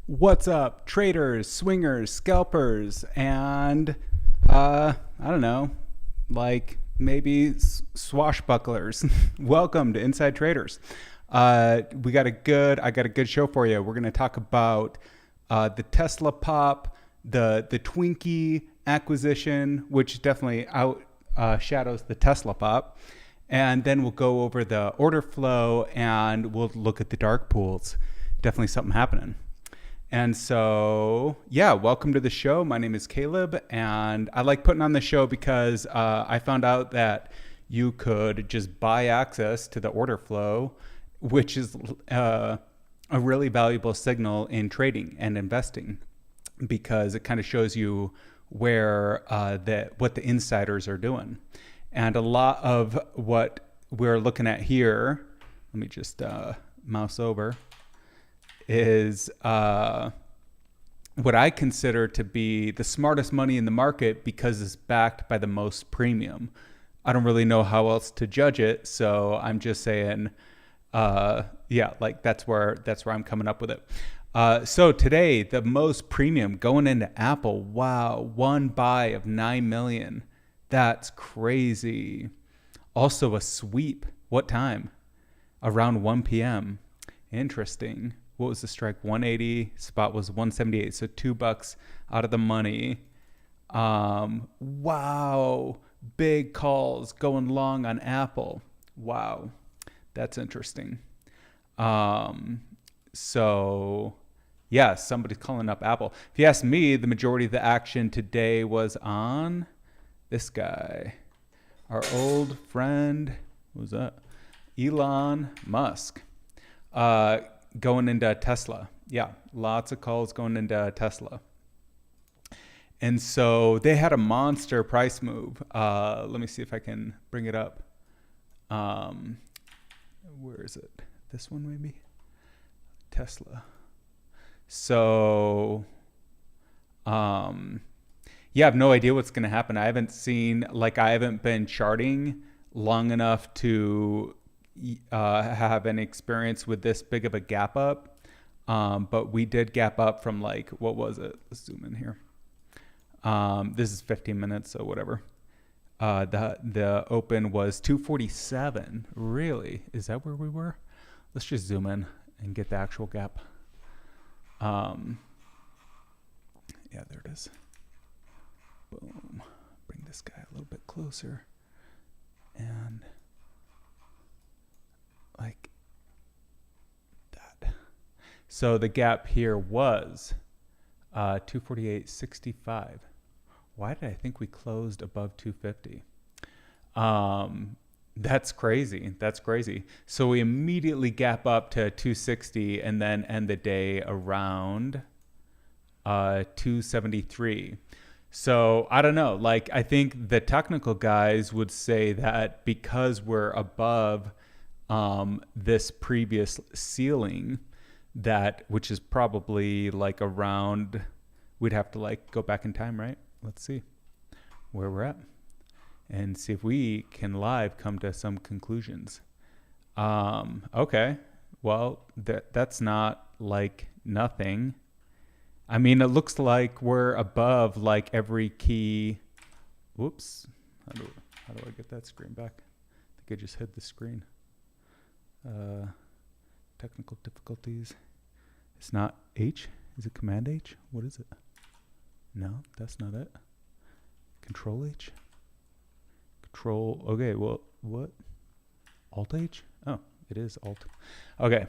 What's up, traders, swingers, scalpers, and I don't know, like maybe swashbucklers? Welcome to Inside Traders. I got a good show for you. We're gonna talk about the Tesla pop, the Twinkie acquisition, which definitely outshadows the Tesla pop, and then we'll go over the order flow and we'll look at the dark pools. Definitely something happening. And so, yeah, welcome to the show. My name is Caleb, and I like putting on the show because I found out that you could just buy access to the order flow, which is a really valuable signal in trading and investing because it kind of shows you where what the insiders are doing. And a lot of what we're looking at here, let me just mouse over, is what I consider to be the smartest money in the market because it's backed by the most premium. I don't really know how else to judge it, so I'm just saying, like that's where I'm coming up with it. So today, the most premium going into Apple. Wow, one buy of 9 million. That's crazy. Also a sweep. What time? Around 1 p.m. Interesting. What was the strike? 180. Spot was 178. So $2 out of the money. Wow. Big calls going long on Apple. Wow. That's interesting. So yeah, somebody's calling up Apple. If you ask me, the majority of the action today was on this guy, our old friend. What was that? Elon Musk. Going into Tesla. Yeah, lots of calls going into Tesla. And so they had a monster price move. Let me see if I can bring it up. Where is it? This one maybe? Tesla. So, yeah, I have no idea what's going to happen. I haven't been charting long enough to have an experience with this big of a gap up, but we did gap up from what was it? Let's zoom in here. This is 15 minutes, so whatever. The open was 247. Really? Is that where we were? Let's just zoom in and get the actual gap. Yeah, there it is. Boom. Bring this guy a little bit closer. And like that. So the gap here was 248.65. Why did I think we closed above 250? That's crazy. So we immediately gap up to 260 and then end the day around 273. So I don't know. I think the technical guys would say that because we're above this previous ceiling, which is probably around, we'd have to go back in time, right? Let's see where we're at and see if we can live come to some conclusions. Okay, well, that's not nothing. I mean, it looks like we're above every key. Whoops. How do I get that screen back? I think I just hid the screen. Technical difficulties. It's not H. Is it Command H? What is it? No, that's not it. Control H? Control. Okay, well, what? Alt H? Oh, it is Alt. Okay.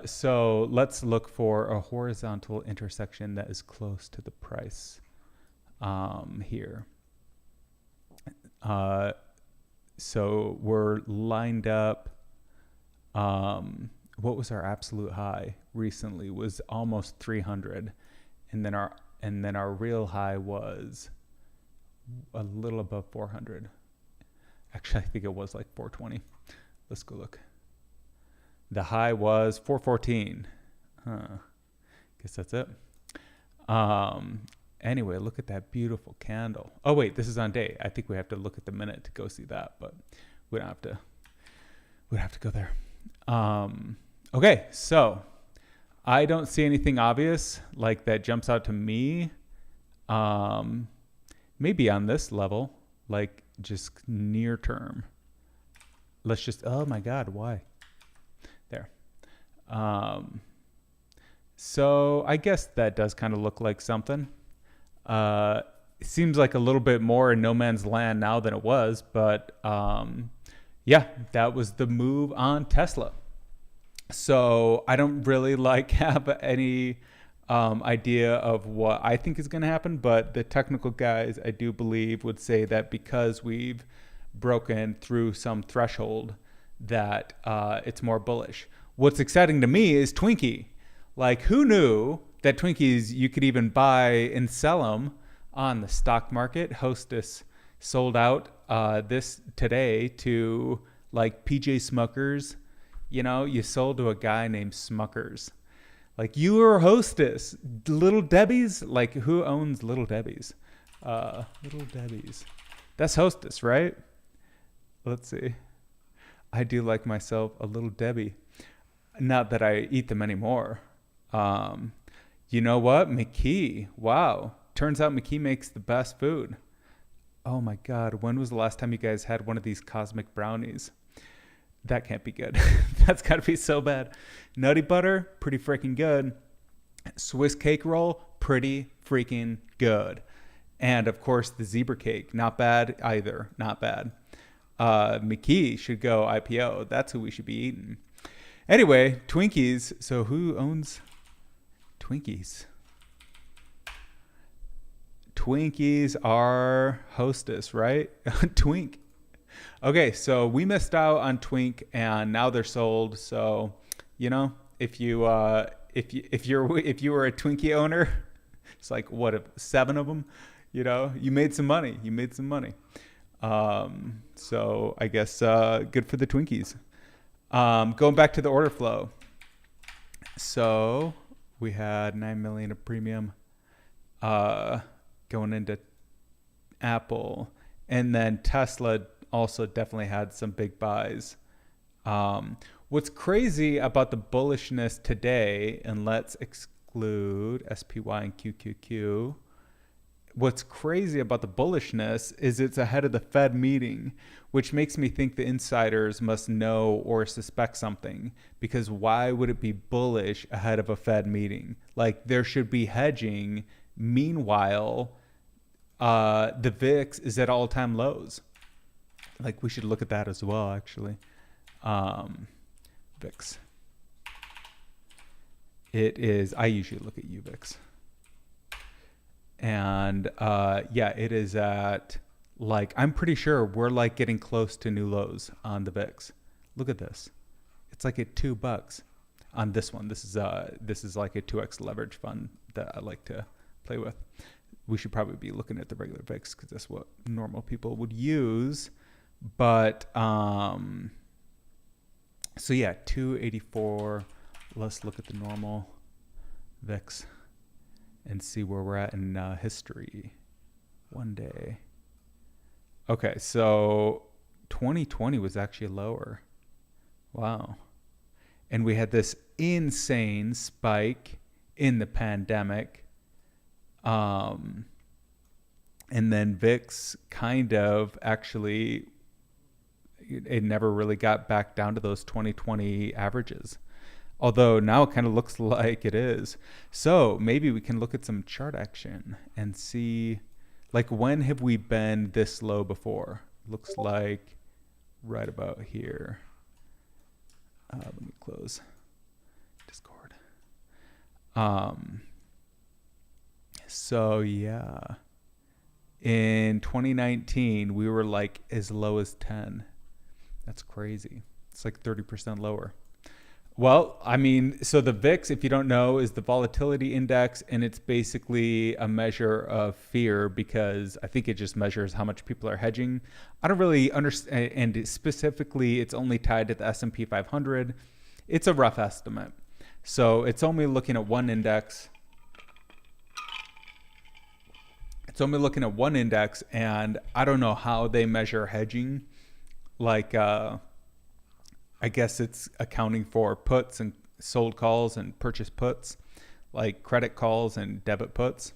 So let's look for a horizontal intersection that is close to the price here. So we're lined up. What was our absolute high recently? Was almost 300, and then our real high was a little above 400. Actually, I think it was 420. Let's go look. The high was 414. Guess that's it. Anyway, look at that beautiful candle. Oh wait, this is on day. I think we have to look at the minute to go see that, but we don't have to. We don't have to go there. Okay, so I don't see anything obvious like that jumps out to me. Maybe on this level, like just near term. Let's just, oh my God, why? There. So I guess that does kind of look like something. It seems like a little bit more in no man's land now than it was, but yeah, that was the move on Tesla. So I don't really have any idea of what I think is going to happen, but the technical guys, I do believe, would say that because we've broken through some threshold that it's more bullish. What's exciting to me is Twinkie. Like, who knew that Twinkies, you could even buy and sell them on the stock market? Hostess sold out this today to like PJ Smuckers. You know, you sold to a guy named Smuckers. Like, you were Hostess. Little Debbie's? Like, who owns Little Debbie's? Little Debbie's. That's Hostess, right? Let's see. I do like myself a Little Debbie. Not that I eat them anymore. You know what? McKee. Wow. Turns out McKee makes the best food. Oh my God. When was the last time you guys had one of these cosmic brownies? That can't be good. That's got to be so bad. Nutty butter, pretty freaking good. Swiss cake roll, pretty freaking good. And of course, the zebra cake, not bad either. Not bad. McKee should go IPO. That's who we should be eating. Anyway, Twinkies. So who owns Twinkies? Twinkies are Hostess, right? Twink. Okay, so we missed out on Twink, and now they're sold. So, you know, if you were a Twinkie owner, it's like what, 7 of them? You know, you made some money. So I guess good for the Twinkies. Going back to the order flow. So we had 9 million of premium going into Apple, and then Tesla also definitely had some big buys. What's crazy about the bullishness today, and let's exclude SPY and QQQ. What's crazy about the bullishness is it's ahead of the Fed meeting, which makes me think the insiders must know or suspect something, because why would it be bullish ahead of a Fed meeting? Like, there should be hedging. Meanwhile, the VIX is at all-time lows. Like, we should look at that as well, actually. VIX. It is, I usually look at UVIX. And yeah, it is at, like, I'm pretty sure we're like getting close to new lows on the VIX. Look at this. It's like at $2 on this one. This is like a 2x leverage fund that I like to play with. We should probably be looking at the regular VIX because that's what normal people would use. But so yeah, 284. Let's look at the normal VIX and see where we're at in history. One day. Okay, so 2020 was actually lower. Wow. And we had this insane spike in the pandemic. And then VIX kind of actually, it never really got back down to those 2020 averages. Although now it kind of looks like it is. So maybe we can look at some chart action and see, like, when have we been this low before? Looks like right about here. Let me close Discord. So yeah, in 2019, we were like as low as 10. That's crazy. It's like 30% lower. Well, I mean, so the VIX, if you don't know, is the volatility index, and it's basically a measure of fear because I think it just measures how much people are hedging. I don't really understand, and specifically, it's only tied to the S&P 500. It's a rough estimate. So it's only looking at one index. It's only looking at one index, and I don't know how they measure hedging. Like, I guess it's accounting for puts sold calls and purchase puts, like credit calls and debit puts.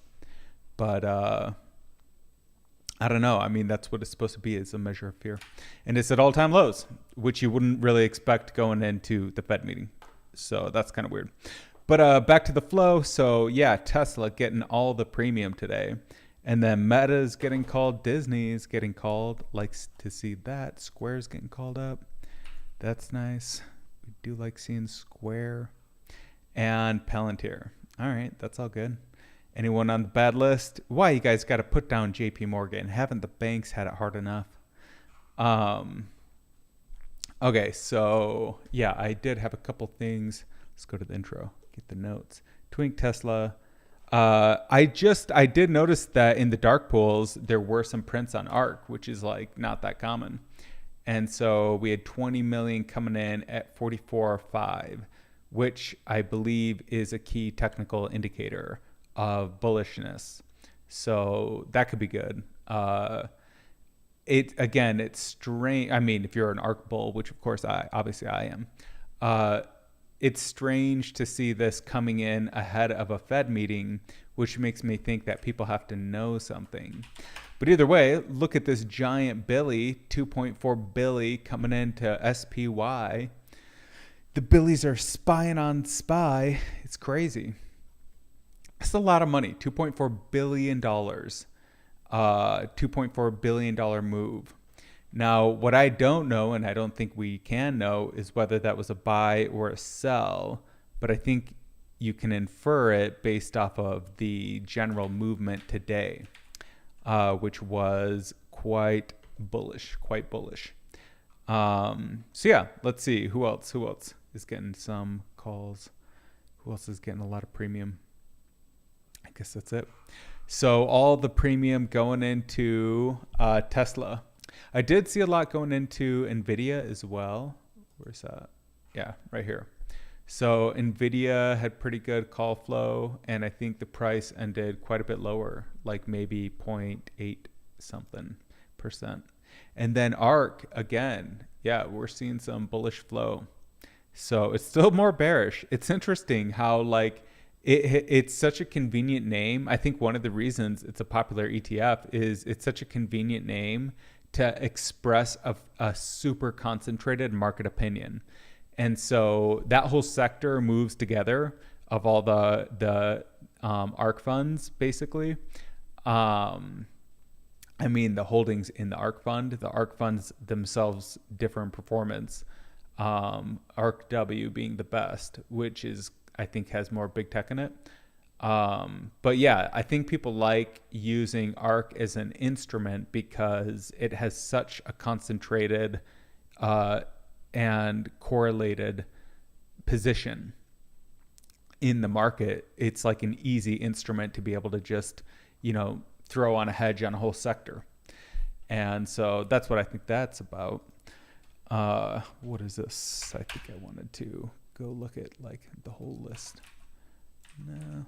But I don't know. I mean, that's what it's supposed to be, is a measure of fear. And it's at all-time lows, which you wouldn't really expect going into the Fed meeting. So that's kind of weird. But back to the flow. So yeah, Tesla getting all the premium today. And then Meta's getting called, Disney's getting called. Likes to see that. Square's getting called up. That's nice. We do like seeing Square. And Palantir. All right, that's all good. Anyone on the bad list? Why you guys got to put down JP Morgan? Haven't the banks had it hard enough? Okay, so yeah, I did have a couple things. Let's go to the intro, get the notes. Twink Tesla. I did notice that in the dark pools, there were some prints on ARK, which is like not that common. And so we had 20 million coming in at 44.5, which I believe is a key technical indicator of bullishness. So that could be good. It's strange. I mean, if you're an ARK bull, which of course I am, it's strange to see this coming in ahead of a Fed meeting, which makes me think that people have to know something. But either way, look at this giant Billy, 2.4 Billy coming into SPY. The Billies are spying on SPY. It's crazy. That's a lot of money, $2.4 billion, $2.4 billion move. Now, what I don't know, and I don't think we can know, is whether that was a buy or a sell, but I think you can infer it based off of the general movement today, which was quite bullish. So yeah, let's see, who else is getting some calls? Who else is getting a lot of premium? I guess that's it. So all the premium going into Tesla. I did see a lot going into NVIDIA as well. Where's that? Yeah, right here. So NVIDIA had pretty good call flow, and I think the price ended quite a bit lower, like maybe 0.8 something %. And then ARK, again, yeah, we're seeing some bullish flow. So it's still more bearish. It's interesting how like it's such a convenient name. I think one of the reasons it's a popular ETF is it's such a convenient name to express a super concentrated market opinion. And so that whole sector moves together of all the ARK funds, basically. I mean, the holdings in the ARK fund, the ARK funds themselves differ in performance. ARKW being the best, which is, I think, has more big tech in it. But yeah, I think people like using ARK as an instrument because it has such a concentrated and correlated position in the market. It's like an easy instrument to be able to just, throw on a hedge on a whole sector. And so that's what I think that's about. What is this? I think I wanted to go look at like the whole list. No.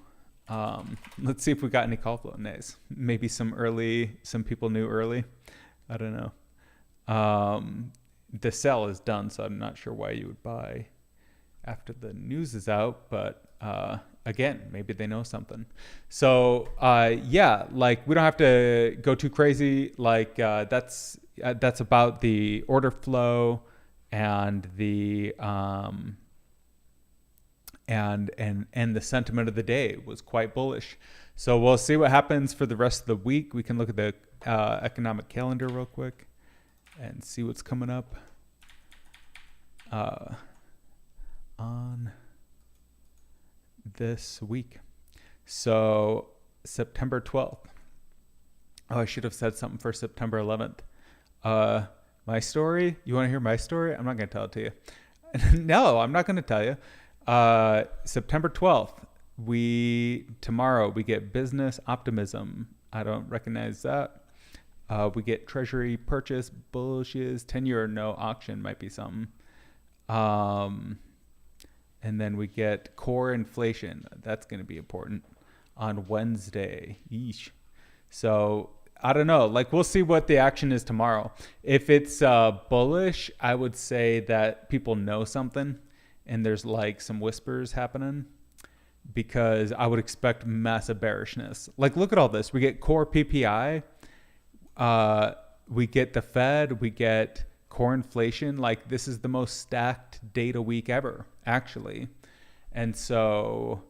Let's see if we got any call flow. Nice. Maybe some people knew early. I don't know. The sell is done, so I'm not sure why you would buy after the news is out, but again, maybe they know something. So yeah, like we don't have to go too crazy. Like that's about the order flow and the and the sentiment of the day was quite bullish. So we'll see what happens for the rest of the week. We can look at the economic calendar real quick and see what's coming up on this week. So September 12th. Oh, I should have said something for September 11th. My story? You want to hear my story? I'm not going to tell it to you. No, I'm not going to tell you. September 12th, tomorrow we get business optimism. I don't recognize that. We get treasury purchase bullishes, 10-year no auction might be something. And then we get core inflation. That's going to be important on Wednesday. Yeesh. So I don't know. Like we'll see what the action is tomorrow. If it's bullish, I would say that people know something. and there's like some whispers happening, because I would expect massive bearishness. Like, look at all this. We get core PPI, we get the Fed, we get core inflation. Like, this is the most stacked data week ever, actually. And so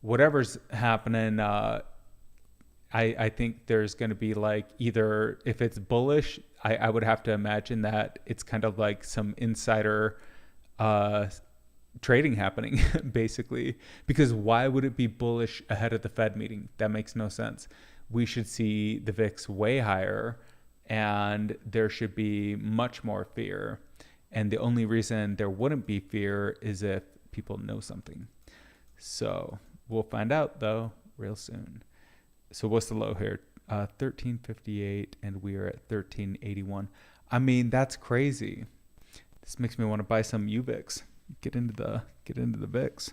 whatever's happening, I think there's going to be like, either if it's bullish, I would have to imagine that it's kind of like some insider trading happening, basically, because why would it be bullish ahead of the Fed meeting? That makes no sense. We should see the VIX way higher, and there should be much more fear. And the only reason there wouldn't be fear is if people know something. So we'll find out, though, real soon. So what's the low here? 1358, and we are at 1381. I mean, that's crazy. This makes me want to buy some UVIX. Get into the VIX.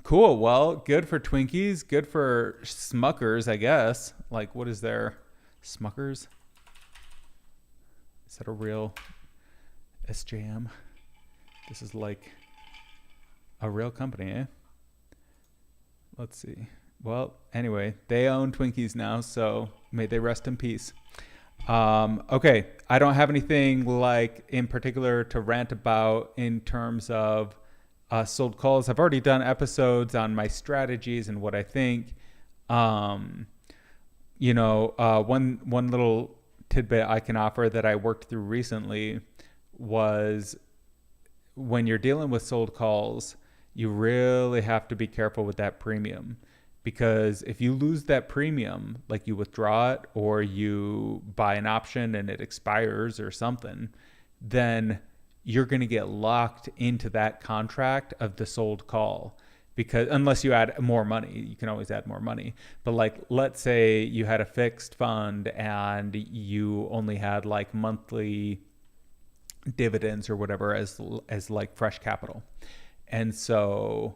Cool. Well, good for Twinkies. Good for Smuckers, I guess. Like, what is there? Smuckers? Is that a real SJM? This is like a real company, eh? Let's see. Well, anyway, they own Twinkies now, so may they rest in peace. Okay, I don't have anything like in particular to rant about in terms of sold calls. I've already done episodes on my strategies and what I think. One little tidbit I can offer that I worked through recently was, when you're dealing with sold calls, you really have to be careful with that premium. Because if you lose that premium, like you withdraw it or you buy an option and it expires or something, then you're going to get locked into that contract of the sold call. Because unless you add more money, you can always add more money. But like, let's say you had a fixed fund and you only had like monthly dividends or whatever as like fresh capital. And so,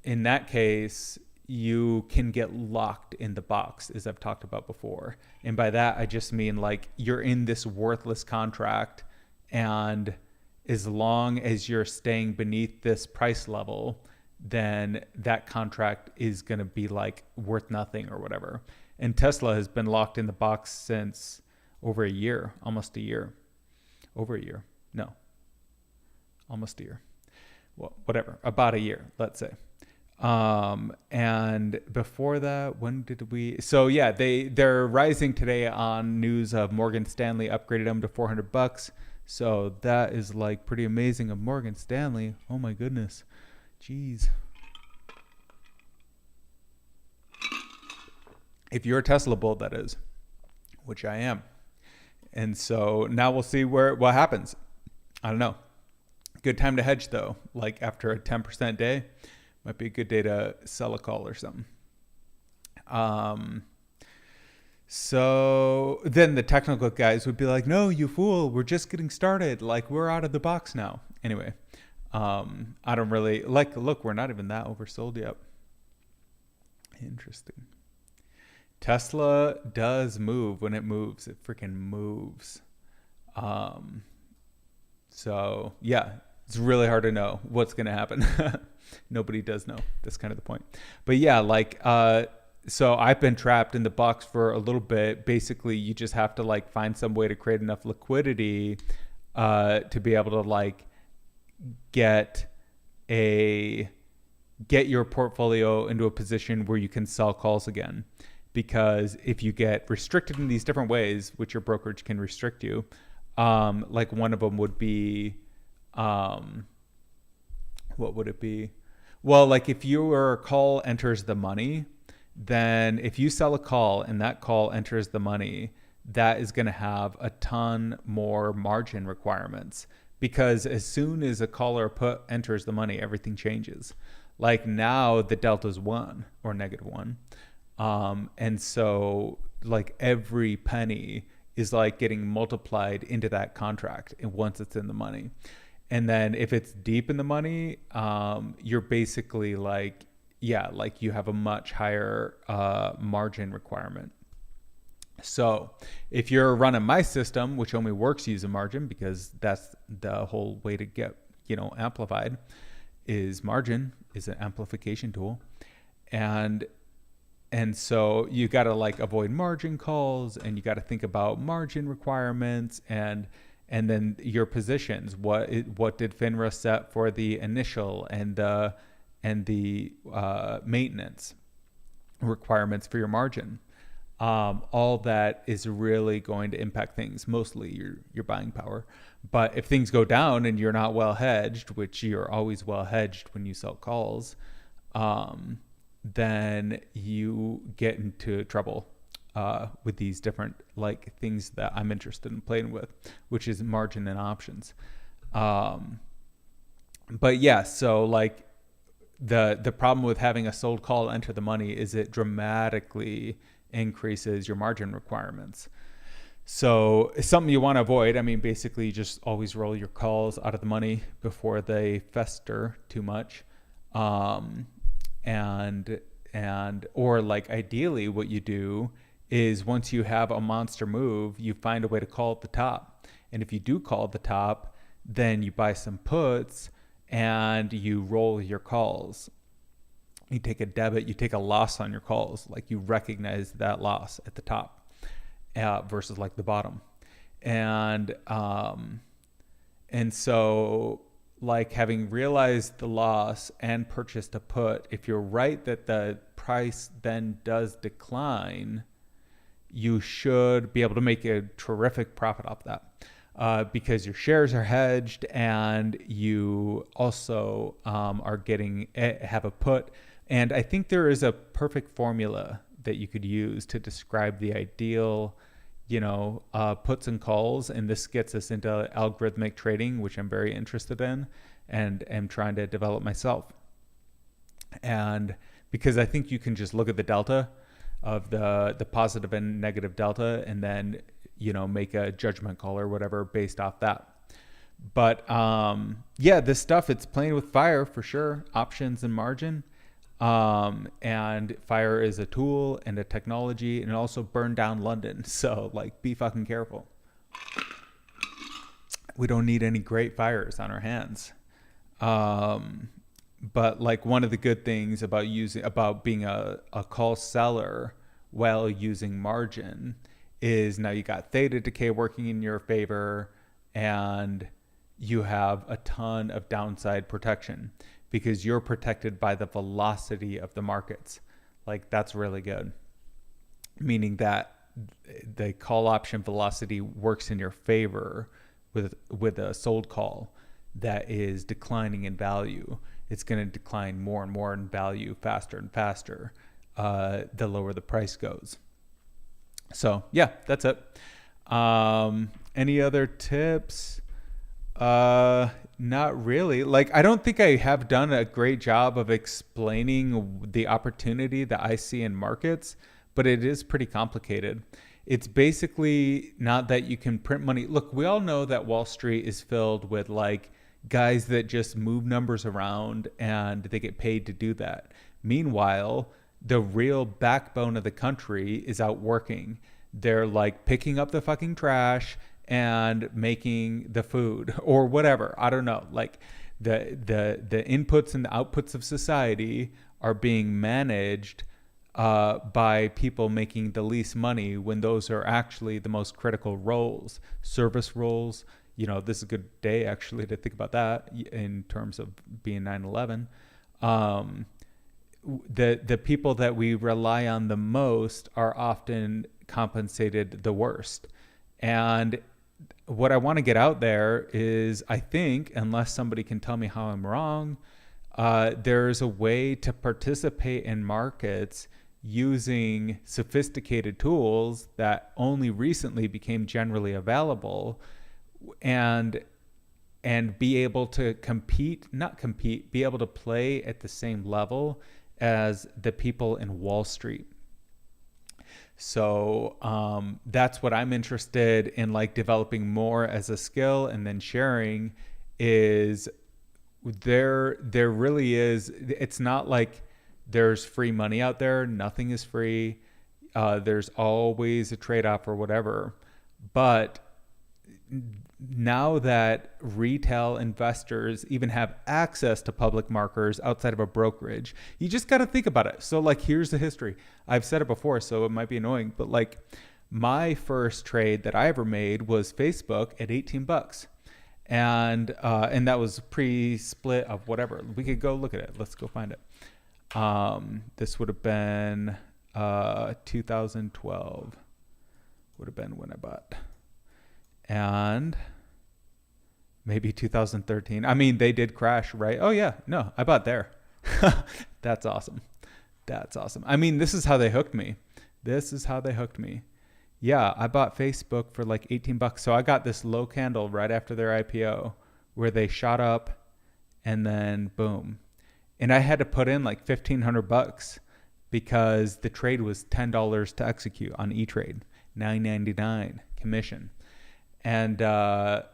in that case, you can get locked in the box, as I've talked about before. And by that, I just mean like you're in this worthless contract, and as long as you're staying beneath this price level, then that contract is going to be like worth nothing or whatever. And Tesla has been locked in the box since over a year, almost a year. Over a year. No, almost a year. Well, whatever, about a year, let's say. And before that, when did we? So yeah, they're rising today on news of Morgan Stanley upgraded them to $400. So that is like pretty amazing of Morgan Stanley. Oh my goodness. Jeez. If you're a Tesla bull, that is, which I am. And so now we'll see what happens. I don't know. Good time to hedge though. Like after a 10% day, might be a good day to sell a call or something. So then the technical guys would be like, no, you fool, we're just getting started. Like, we're out of the box now. Anyway, I don't really like, look, we're not even that oversold yet. Interesting. Tesla does move. When it moves, it freaking moves. So yeah, it's really hard to know what's going to happen. Nobody does know. That's kind of the point. But yeah, like, so I've been trapped in the box for a little bit. Basically, you just have to like find some way to create enough liquidity to be able to like get your portfolio into a position where you can sell calls again. Because if you get restricted in these different ways, which your brokerage can restrict you, like one of them would be, what would it be? Well, like if your call enters the money, then if you sell a call and that call enters the money, that is going to have a ton more margin requirements, because as soon as a call or put enters the money, everything changes. Like now the delta is 1 or -1. And so like every penny is like getting multiplied into that contract and once it's in the money. And then if it's deep in the money, you're basically like, yeah, like you have a much higher margin requirement. So if you're running my system, which only works using margin because that's the whole way to get, amplified, is margin is an amplification tool. And so you got to like avoid margin calls, and you got to think about margin requirements, and then your positions. What did FINRA set for the initial and the maintenance requirements for your margin? All that is really going to impact things, mostly your buying power. But if things go down and you're not well hedged, which you're always well hedged when you sell calls, then you get into trouble with these different like things that I'm interested in playing with, which is margin and options. But yeah, so like the problem with having a sold call enter the money is it dramatically increases your margin requirements. So it's something you want to avoid. I mean, basically you just always roll your calls out of the money before they fester too much. Or like ideally what you do is once you have a monster move, you find a way to call at the top. And if you do call at the top, then you buy some puts and you roll your calls. You take a debit, you take a loss on your calls, like you recognize that loss at the top versus like the bottom. And so like having realized the loss and purchased a put, if you're right that the price then does decline, you should be able to make a terrific profit off that because your shares are hedged, and you also are have a put. And I think there is a perfect formula that you could use to describe the ideal puts and calls, and this gets us into algorithmic trading, which I'm very interested in and am trying to develop myself. And because I think you can just look at the delta of the positive and negative delta, and then make a judgment call or whatever based off that. But yeah, this stuff, it's playing with fire for sure, options and margin. And fire is a tool and a technology, and it also burned down London. So like, be fucking careful. We don't need any great fires on our hands. But like one of the good things about being a call seller while using margin is now you got theta decay working in your favor, and you have a ton of downside protection because you're protected by the velocity of the markets. Like that's really good. Meaning that the call option velocity works in your favor with a sold call that is declining in value. It's going to decline more and more in value faster and faster the lower the price goes. So yeah, that's it. Any other tips? Not really. Like, I don't think I have done a great job of explaining the opportunity that I see in markets, but it is pretty complicated. It's basically not that you can print money. Look, we all know that Wall Street is filled with like guys that just move numbers around and they get paid to do that. Meanwhile, the real backbone of the country is out working. They're like picking up the fucking trash and making the food or whatever. I don't know. Like the inputs and the outputs of society are being managed by people making the least money when those are actually the most critical roles, service roles. This is a good day actually to think about that in terms of being 9/11. The people that we rely on the most are often compensated the worst. And what I want to get out there is, I think, unless somebody can tell me how I'm wrong, there's a way to participate in markets using sophisticated tools that only recently became generally available, and be able to be able to play at the same level as the people in Wall Street. So that's what I'm interested in, like developing more as a skill and then sharing. Is there really is. It's not like there's free money out there. Nothing is free. There's always a trade-off or whatever. But now that retail investors even have access to public markers outside of a brokerage, you just got to think about it. So like, here's the history. I've said it before, so it might be annoying, but like, my first trade that I ever made was Facebook at $18. And that was pre-split of whatever. We could go look at it. Let's go find it. This would have been 2012 would have been when I bought. And maybe 2013. I mean, they did crash, right? Oh yeah, no, I bought there. That's awesome. That's awesome. I mean, this is how they hooked me. Yeah, I bought Facebook for like $18. So I got this low candle right after their IPO where they shot up and then boom. And I had to put in like $1,500 because the trade was $10 to execute on E-Trade, $9.99 commission. And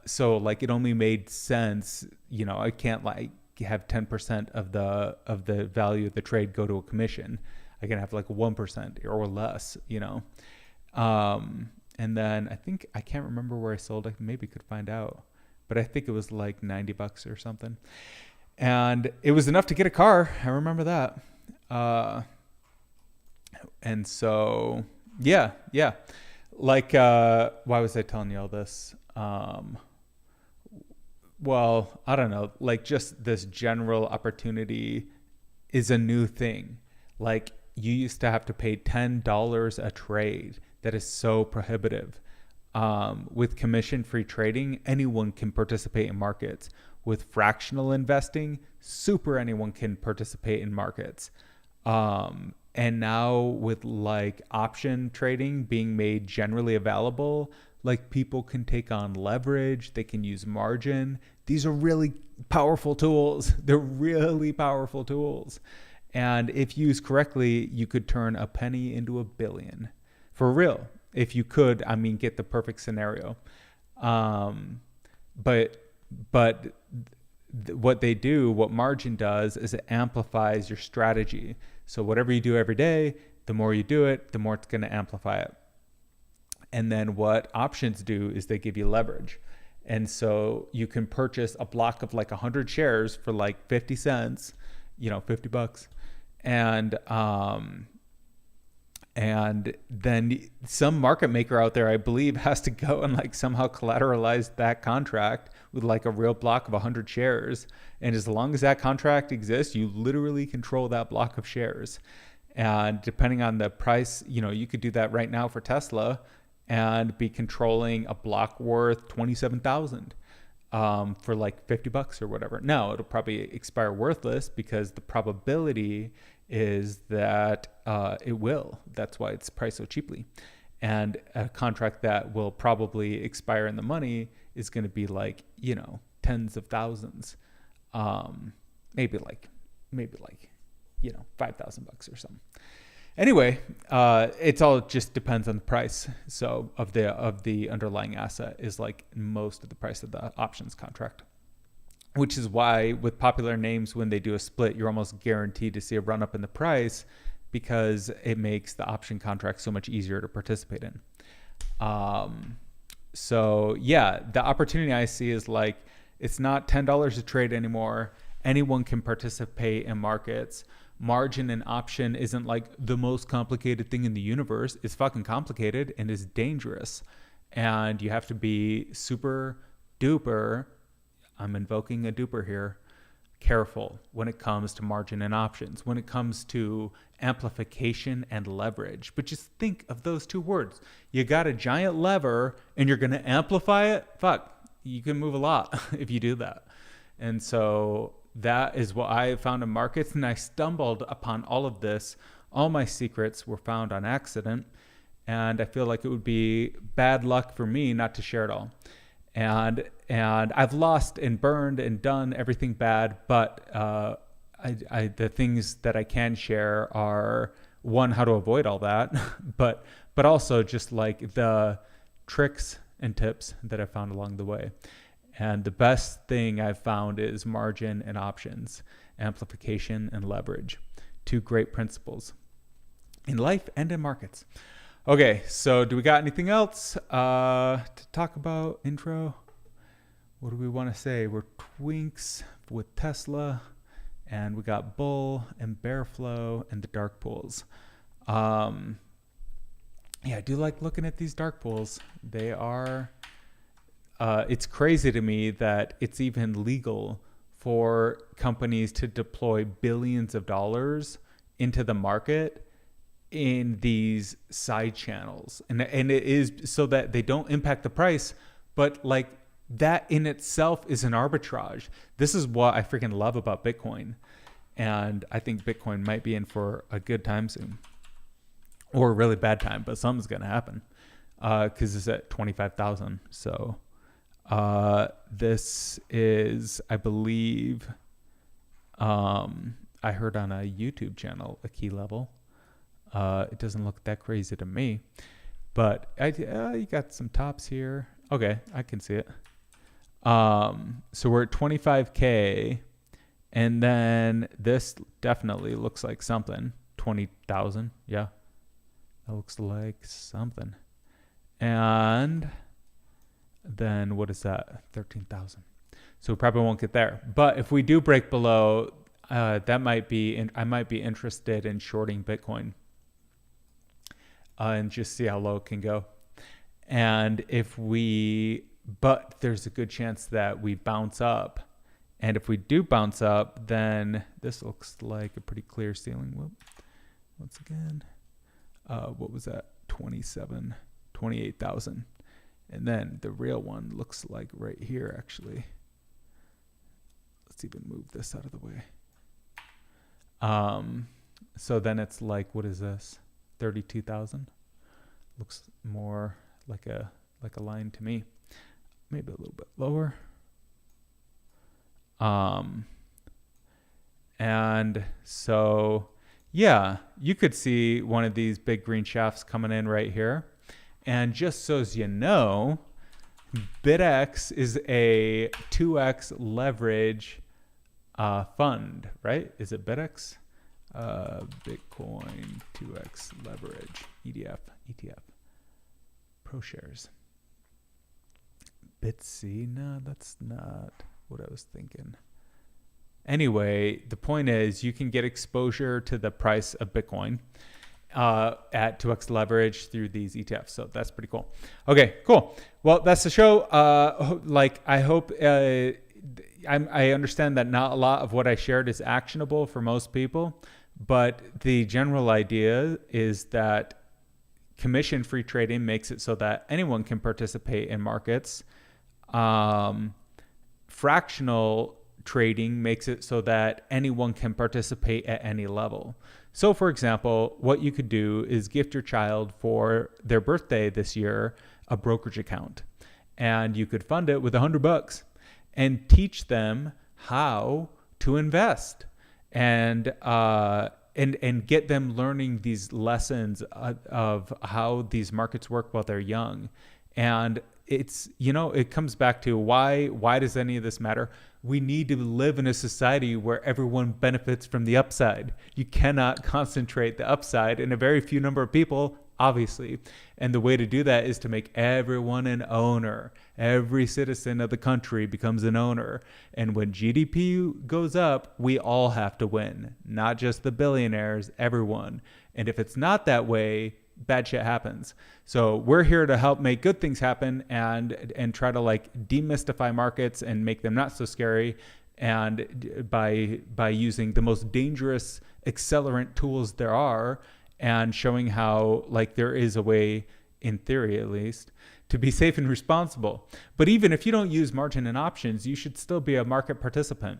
so like, it only made sense, you know, I can't like have 10% of the value of the trade go to a commission. I can have like 1% or less, you know. And then I can't remember where I sold. I maybe could find out, but I think it was like $90 or something. And it was enough to get a car. I remember that. And so, yeah. Like, why was I telling you all this? Well, I don't know, like just this general opportunity is a new thing. Like, you used to have to pay $10 a trade. That is so prohibitive. With commission-free trading, anyone can participate in markets. With fractional investing, anyone can participate in markets. And now with like option trading being made generally available, like people can take on leverage, they can use margin. These are really powerful tools. They're really powerful tools. And if used correctly, you could turn a penny into a billion. For real. If you could, I mean, get the perfect scenario. But what they do, what margin does, is it amplifies your strategy. So whatever you do every day, the more you do it, the more it's going to amplify it. And then what options do is they give you leverage. And so you can purchase a block of like 100 shares for like 50 cents, you know, $50. And then some market maker out there, I believe, has to go and like somehow collateralize that contract with like a real block of 100 shares. And as long as that contract exists, you literally control that block of shares. And depending on the price, you know, you could do that right now for Tesla and be controlling a block worth 27,000 for like $50 or whatever. Now it'll probably expire worthless because the probability is that it will. That's why it's priced so cheaply. And a contract that will probably expire in the money is going to be like, you know, tens of thousands, maybe like, you know, $5,000 or something. Anyway, it's all just depends on the price. So of the underlying asset is like most of the price of the options contract. Which is why with popular names, when they do a split, you're almost guaranteed to see a run up in the price because it makes the option contract so much easier to participate in. So yeah, the opportunity I see is like, it's not $10 a trade anymore. Anyone can participate in markets. Margin and option isn't like the most complicated thing in the universe. It's fucking complicated and is dangerous. And you have to be super duper, I'm invoking a duper here, careful when it comes to margin and options, when it comes to amplification and leverage. But just think of those two words. You got a giant lever and you're going to amplify it. Fuck, you can move a lot if you do that. And so that is what I found in markets. And I stumbled upon all of this. All my secrets were found on accident. And I feel like it would be bad luck for me not to share it all. And I've lost and burned and done everything bad, but the things that I can share are, one, how to avoid all that, but also just like the tricks and tips that I found along the way. And the best thing I've found is margin and options, amplification and leverage, two great principles. in life and in markets. Okay, so do we got anything else to talk about? Intro? What do we want to say? We're twinks with Tesla, and we got bull and bear flow and the dark pools. Yeah, I do like looking at these dark pools. They are, it's crazy to me that it's even legal for companies to deploy billions of dollars into the market in these side channels. And it is so that they don't impact the price, but like that in itself is an arbitrage. This is what I freaking love about Bitcoin. And I think Bitcoin might be in for a good time soon. Or a really bad time, but something's going to happen. Because it's at 25,000. So this is, I believe, I heard on a YouTube channel, a key level. It doesn't look that crazy to me. But you got some tops here. Okay, I can see it. So we're at 25K. And then this definitely looks like something. 20,000. Yeah. That looks like something. And then what is that? 13,000. So we probably won't get there. But if we do break below, that might be, I might be interested in shorting Bitcoin and just see how low it can go. And but there's a good chance that we bounce up. And if we do bounce up, then this looks like a pretty clear ceiling. Whoop. Once again. What was that? 28,000. And then the real one looks like right here, actually. Let's even move this out of the way. So then it's like, what is this? 32,000. Looks more like a line to me. Maybe a little bit lower. And so, yeah, you could see one of these big green shafts coming in right here. And just so as you know, BitX is a 2x leverage fund, right? Is it BitX? Bitcoin 2x leverage ETF. ProShares. Bitsy? No, that's not what I was thinking. Anyway, the point is you can get exposure to the price of Bitcoin at 2x leverage through these ETFs. So that's pretty cool. Okay, cool. Well, that's the show. I hope I understand that not a lot of what I shared is actionable for most people, but the general idea is that commission-free trading makes it so that anyone can participate in markets. Fractional trading makes it so that anyone can participate at any level. So for example, what you could do is gift your child for their birthday this year a brokerage account, and you could fund it with $100 and teach them how to invest and get them learning these lessons of how these markets work while they're young. And it's, it comes back to why does any of this matter? We need to live in a society where everyone benefits from the upside. You cannot concentrate the upside in a very few number of people, obviously. And the way to do that is to make everyone an owner. Every citizen of the country becomes an owner. And when GDP goes up, we all have to win, not just the billionaires, everyone. And if it's not that way, bad shit happens. So we're here to help make good things happen and try to demystify markets and make them not so scary, and by using the most dangerous accelerant tools there are, and showing how there is a way, in theory at least, to be safe and responsible. But even if you don't use margin and options, you should still be a market participant,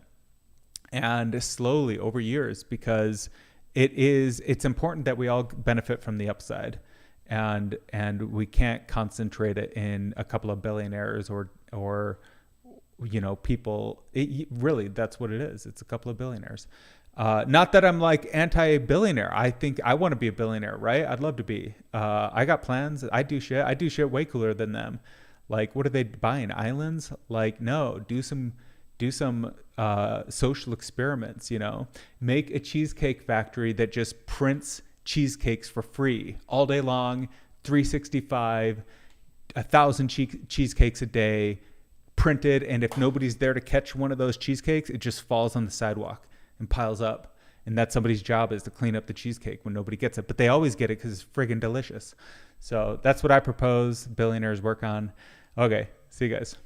and slowly over years, because it's important that we all benefit from the upside, and we can't concentrate it in a couple of billionaires or people. Really, that's what it is. It's a couple of billionaires. Not that I'm anti-billionaire. I think I want to be a billionaire, right? I'd love to be. I got plans. I do shit way cooler than them. What are they buying? Islands? No, do some social experiments, make a cheesecake factory that just prints cheesecakes for free all day long, 365, 1,000 cheesecakes a day printed. And if nobody's there to catch one of those cheesecakes, it just falls on the sidewalk and piles up. And that's somebody's job, is to clean up the cheesecake when nobody gets it. But they always get it because it's friggin' delicious. So that's what I propose billionaires work on. Okay, see you guys.